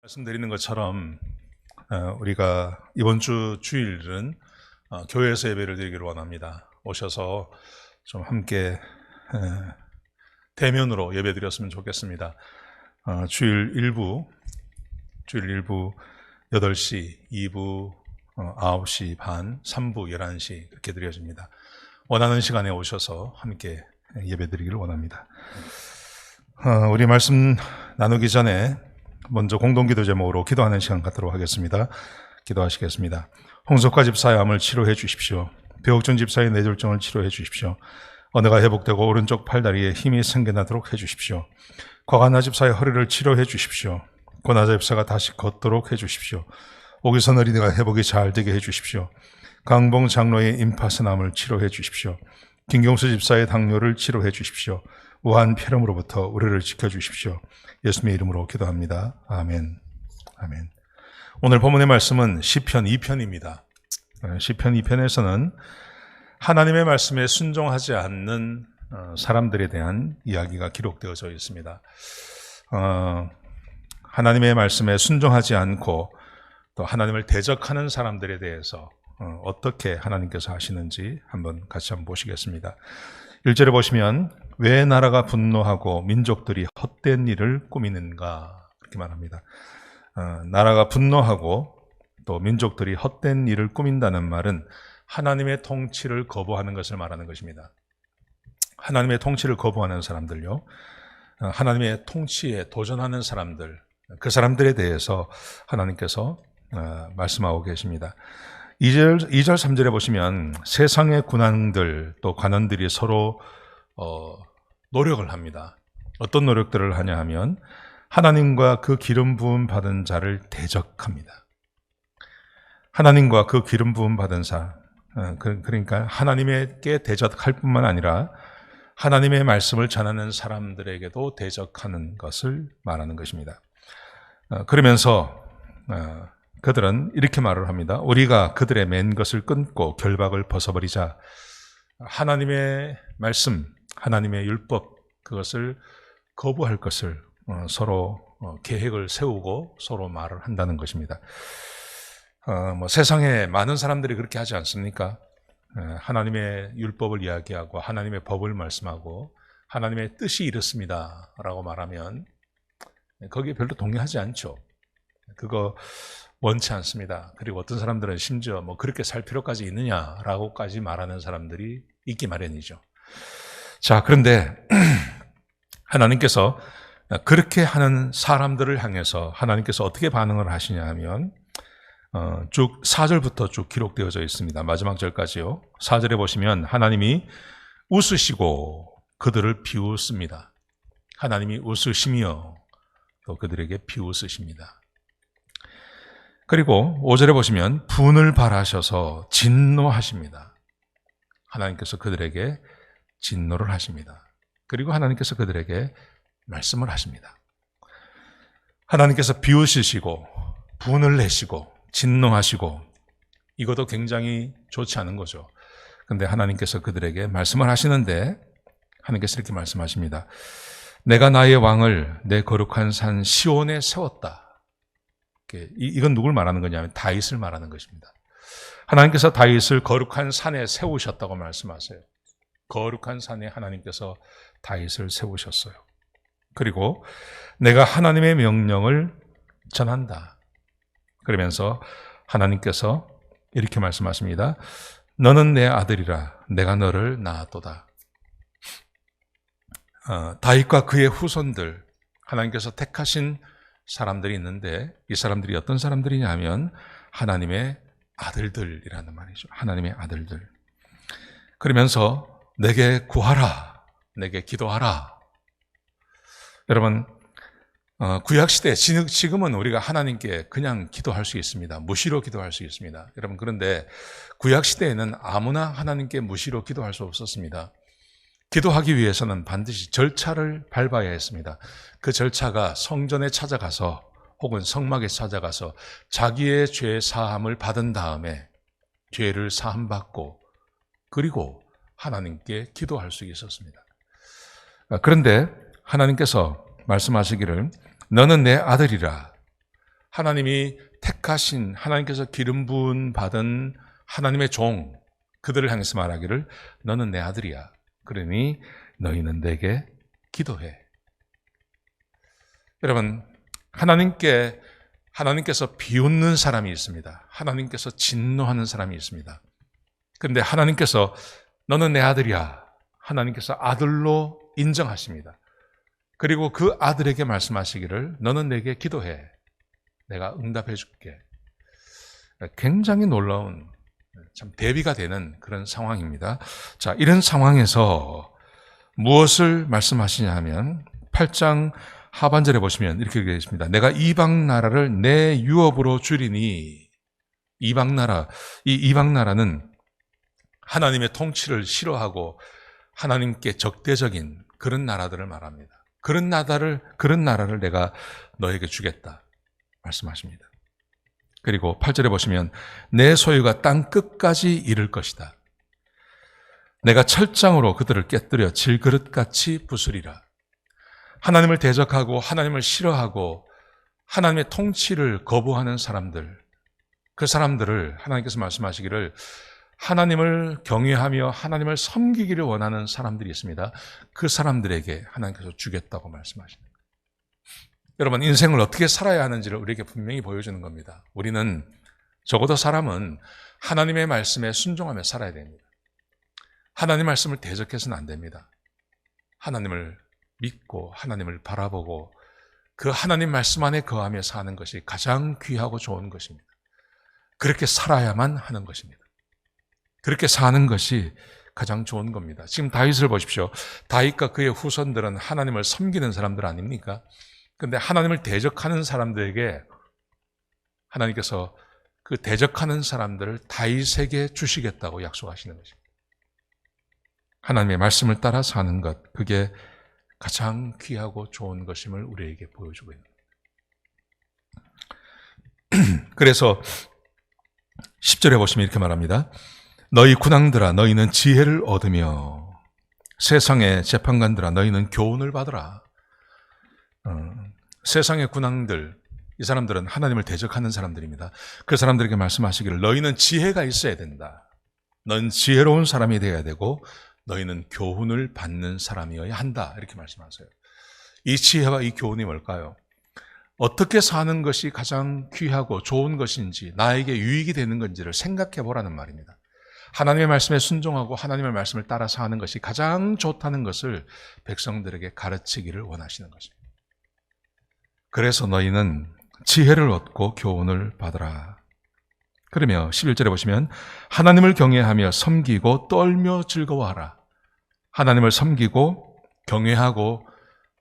말씀드리는 것처럼 우리가 이번 주 주일은 교회에서 예배를 드리기를 원합니다. 오셔서 좀 함께 대면으로 예배 드렸으면 좋겠습니다. 주일 1부 8시, 2부 9시 반, 3부 11시 그렇게 드려집니다. 원하는 시간에 오셔서 함께 예배 드리기를 원합니다. 우리 말씀 나누기 전에 먼저 공동기도 제목으로 기도하는 시간 갖도록 하겠습니다. 기도하시겠습니다. 홍석화 집사의 암을 치료해 주십시오. 배옥준 집사의 뇌졸중을 치료해 주십시오. 언어가 회복되고 오른쪽 팔다리에 힘이 생겨나도록 해 주십시오. 곽한나 집사의 허리를 치료해 주십시오. 권하자 집사가 다시 걷도록 해 주십시오. 오기선 어린이가 회복이 잘 되게 해 주십시오. 강봉 장로의 임파선암을 치료해 주십시오. 김경수 집사의 당뇨를 치료해 주십시오. 우한 폐렴으로부터 우리를 지켜주십시오. 예수님의 이름으로 기도합니다. 아멘. 아멘. 오늘 본문의 말씀은 시편 2편입니다. 시편 2편에서는 하나님의 말씀에 순종하지 않는 사람들에 대한 이야기가 기록되어져 있습니다. 하나님의 말씀에 순종하지 않고 또 하나님을 대적하는 사람들에 대해서 어떻게 하나님께서 하시는지 같이 한번 보시겠습니다. 1절에 보시면 왜 나라가 분노하고 민족들이 헛된 일을 꾸미는가 그렇게 말합니다. 나라가 분노하고 또 민족들이 헛된 일을 꾸민다는 말은 하나님의 통치를 거부하는 것을 말하는 것입니다. 하나님의 통치를 거부하는 사람들요, 하나님의 통치에 도전하는 사람들, 그 사람들에 대해서 하나님께서 말씀하고 계십니다. 2절, 3절에 보시면 세상의 군왕들 또 관원들이 서로 노력을 합니다. 어떤 노력들을 하냐 하면 하나님과 그 기름 부음 받은 자를 대적합니다. 하나님과 그 기름 부음 받은 자, 그러니까 하나님에게 대적할 뿐만 아니라 하나님의 말씀을 전하는 사람들에게도 대적하는 것을 말하는 것입니다. 그러면서 그들은 이렇게 말을 합니다. 우리가 그들의 맨 것을 끊고 결박을 벗어버리자. 하나님의 말씀, 하나님의 율법, 그것을 거부할 것을 서로 계획을 세우고 서로 말을 한다는 것입니다. 세상에 많은 사람들이 그렇게 하지 않습니까? 하나님의 율법을 이야기하고 하나님의 법을 말씀하고 하나님의 뜻이 이렇습니다 라고 말하면 거기에 별로 동의하지 않죠. 그거 원치 않습니다. 그리고 어떤 사람들은 심지어 그렇게 살 필요까지 있느냐라고까지 말하는 사람들이 있기 마련이죠. 자, 그런데 하나님께서 그렇게 하는 사람들을 향해서 하나님께서 어떻게 반응을 하시냐 하면 쭉 4절부터 쭉 기록되어져 있습니다. 마지막 절까지요. 4절에 보시면 하나님이 웃으시고 그들을 비웃습니다. 하나님이 웃으시며 또 그들에게 비웃으십니다. 그리고 5절에 보시면 분을 발하셔서 진노하십니다. 하나님께서 그들에게 진노를 하십니다. 그리고 하나님께서 그들에게 말씀을 하십니다. 하나님께서 비웃으시고 분을 내시고 진노하시고 이것도 굉장히 좋지 않은 거죠. 그런데 하나님께서 그들에게 말씀을 하시는데 하나님께서 이렇게 말씀하십니다. 내가 나의 왕을 내 거룩한 산 시온에 세웠다. 이건 누굴 말하는 거냐면 다윗을 말하는 것입니다. 하나님께서 다윗을 거룩한 산에 세우셨다고 말씀하세요. 거룩한 산에 하나님께서 다윗을 세우셨어요. 그리고 내가 하나님의 명령을 전한다. 그러면서 하나님께서 이렇게 말씀하십니다. 너는 내 아들이라 내가 너를 낳았도다. 다윗과 그의 후손들, 하나님께서 택하신 사람들이 있는데 이 사람들이 어떤 사람들이냐 하면 하나님의 아들들이라는 말이죠. 하나님의 아들들. 그러면서 내게 구하라, 내게 기도하라. 여러분, 구약시대, 지금은 우리가 하나님께 그냥 기도할 수 있습니다. 무시로 기도할 수 있습니다. 여러분, 그런데 구약시대에는 아무나 하나님께 무시로 기도할 수 없었습니다. 기도하기 위해서는 반드시 절차를 밟아야 했습니다. 그 절차가 성전에 찾아가서 혹은 성막에 찾아가서 자기의 죄 사함을 받은 다음에 죄를 사함받고 그리고 하나님께 기도할 수 있었습니다. 그런데 하나님께서 말씀하시기를 너는 내 아들이라 하나님이 택하신, 하나님께서 기름 부은 받은 하나님의 종, 그들을 향해서 말하기를 너는 내 아들이야. 그러니 너희는 내게 기도해. 여러분, 하나님께서 비웃는 사람이 있습니다. 하나님께서 진노하는 사람이 있습니다. 그런데 하나님께서 너는 내 아들이야. 하나님께서 아들로 인정하십니다. 그리고 그 아들에게 말씀하시기를 너는 내게 기도해. 내가 응답해 줄게. 굉장히 놀라운, 참 대비가 되는 그런 상황입니다. 자, 이런 상황에서 무엇을 말씀하시냐 하면 8장 하반절에 보시면 이렇게 되어 있습니다. 내가 이방 나라를 내 유업으로 주리니. 이방 나라는 하나님의 통치를 싫어하고 하나님께 적대적인 그런 나라들을 말합니다. 그런 나라를 내가 너에게 주겠다 말씀하십니다. 그리고 8절에 보시면 내 소유가 땅 끝까지 이를 것이다. 내가 철장으로 그들을 깨뜨려 질그릇같이 부수리라. 하나님을 대적하고 하나님을 싫어하고 하나님의 통치를 거부하는 사람들, 그 사람들을 하나님께서 말씀하시기를 하나님을 경외하며 하나님을 섬기기를 원하는 사람들이 있습니다. 그 사람들에게 하나님께서 주겠다고 말씀하십니다. 여러분, 인생을 어떻게 살아야 하는지를 우리에게 분명히 보여주는 겁니다. 우리는, 적어도 사람은 하나님의 말씀에 순종하며 살아야 됩니다. 하나님 말씀을 대적해서는 안 됩니다. 하나님을 믿고 하나님을 바라보고 그 하나님 말씀 안에 거하며 사는 것이 가장 귀하고 좋은 것입니다. 그렇게 살아야만 하는 것입니다. 그렇게 사는 것이 가장 좋은 겁니다. 지금 다윗을 보십시오. 다윗과 그의 후손들은 하나님을 섬기는 사람들 아닙니까? 그런데 하나님을 대적하는 사람들에게 하나님께서 그 대적하는 사람들을 다윗에게 주시겠다고 약속하시는 것입니다. 하나님의 말씀을 따라 사는 것, 그게 가장 귀하고 좋은 것임을 우리에게 보여주고 있는 겁니다. 그래서 10절에 보시면 이렇게 말합니다. 너희 군왕들아 너희는 지혜를 얻으며 세상의 재판관들아 너희는 교훈을 받으라. 세상의 군왕들, 이 사람들은 하나님을 대적하는 사람들입니다. 그 사람들에게 말씀하시기를 너희는 지혜가 있어야 된다. 넌 지혜로운 사람이 되어야 되고 너희는 교훈을 받는 사람이어야 한다. 이렇게 말씀하세요. 이 지혜와 이 교훈이 뭘까요? 어떻게 사는 것이 가장 귀하고 좋은 것인지, 나에게 유익이 되는 건지를 생각해 보라는 말입니다. 하나님의 말씀에 순종하고 하나님의 말씀을 따라 사는 것이 가장 좋다는 것을 백성들에게 가르치기를 원하시는 것입니다. 그래서 너희는 지혜를 얻고 교훈을 받으라. 그러며 11절에 보시면 하나님을 경외하며 섬기고 떨며 즐거워하라. 하나님을 섬기고 경외하고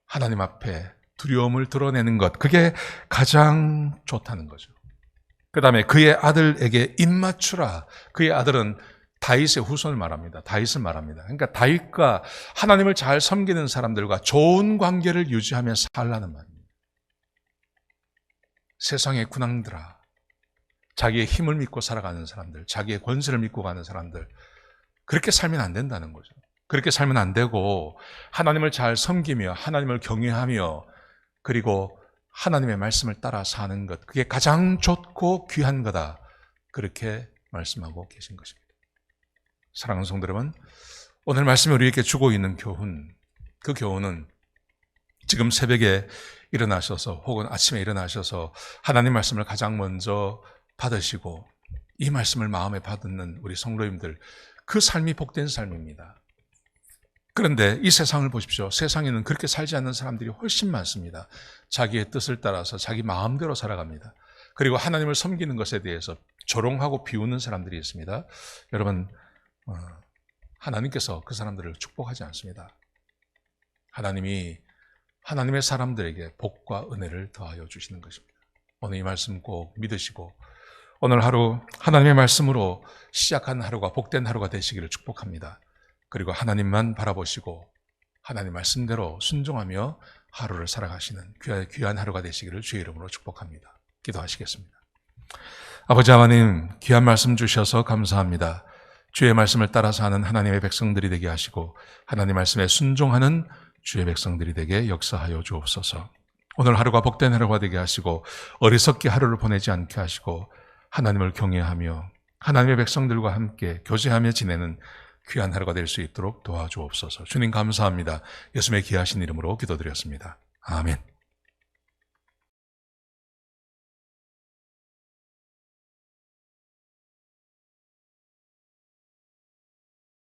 하나님 앞에 두려움을 드러내는 것, 그게 가장 좋다는 거죠. 그 다음에 그의 아들에게 입맞추라. 그의 아들은 다윗의 후손을 말합니다. 다윗을 말합니다. 그러니까 다윗과 하나님을 잘 섬기는 사람들과 좋은 관계를 유지하며 살라는 말입니다. 세상의 군왕들아, 자기의 힘을 믿고 살아가는 사람들, 자기의 권세를 믿고 가는 사람들, 그렇게 살면 안 된다는 거죠. 그렇게 살면 안 되고 하나님을 잘 섬기며 하나님을 경외하며 그리고 하나님의 말씀을 따라 사는 것, 그게 가장 좋고 귀한 거다. 그렇게 말씀하고 계신 것입니다. 사랑하는 성도 여러분, 오늘 말씀이 우리에게 주고 있는 교훈, 그 교훈은 지금 새벽에 일어나셔서 혹은 아침에 일어나셔서 하나님 말씀을 가장 먼저 받으시고 이 말씀을 마음에 받는 우리 성도님들, 그 삶이 복된 삶입니다. 그런데 이 세상을 보십시오. 세상에는 그렇게 살지 않는 사람들이 훨씬 많습니다. 자기의 뜻을 따라서 자기 마음대로 살아갑니다. 그리고 하나님을 섬기는 것에 대해서 조롱하고 비웃는 사람들이 있습니다. 여러분, 하나님께서 그 사람들을 축복하지 않습니다. 하나님이 하나님의 사람들에게 복과 은혜를 더하여 주시는 것입니다. 오늘 이 말씀 꼭 믿으시고 오늘 하루 하나님의 말씀으로 시작한 하루가 복된 하루가 되시기를 축복합니다. 그리고 하나님만 바라보시고 하나님 말씀대로 순종하며 하루를 살아가시는 귀한 하루가 되시기를 주의 이름으로 축복합니다. 기도하시겠습니다. 아버지 하나님, 귀한 말씀 주셔서 감사합니다. 주의 말씀을 따라 사는 하나님의 백성들이 되게 하시고 하나님 말씀에 순종하는 주의 백성들이 되게 역사하여 주옵소서. 오늘 하루가 복된 하루가 되게 하시고 어리석게 하루를 보내지 않게 하시고 하나님을 경외하며 하나님의 백성들과 함께 교제하며 지내는 귀한 하루가 될 수 있도록 도와주옵소서. 주님 감사합니다. 예수님의 귀하신 이름으로 기도드렸습니다. 아멘.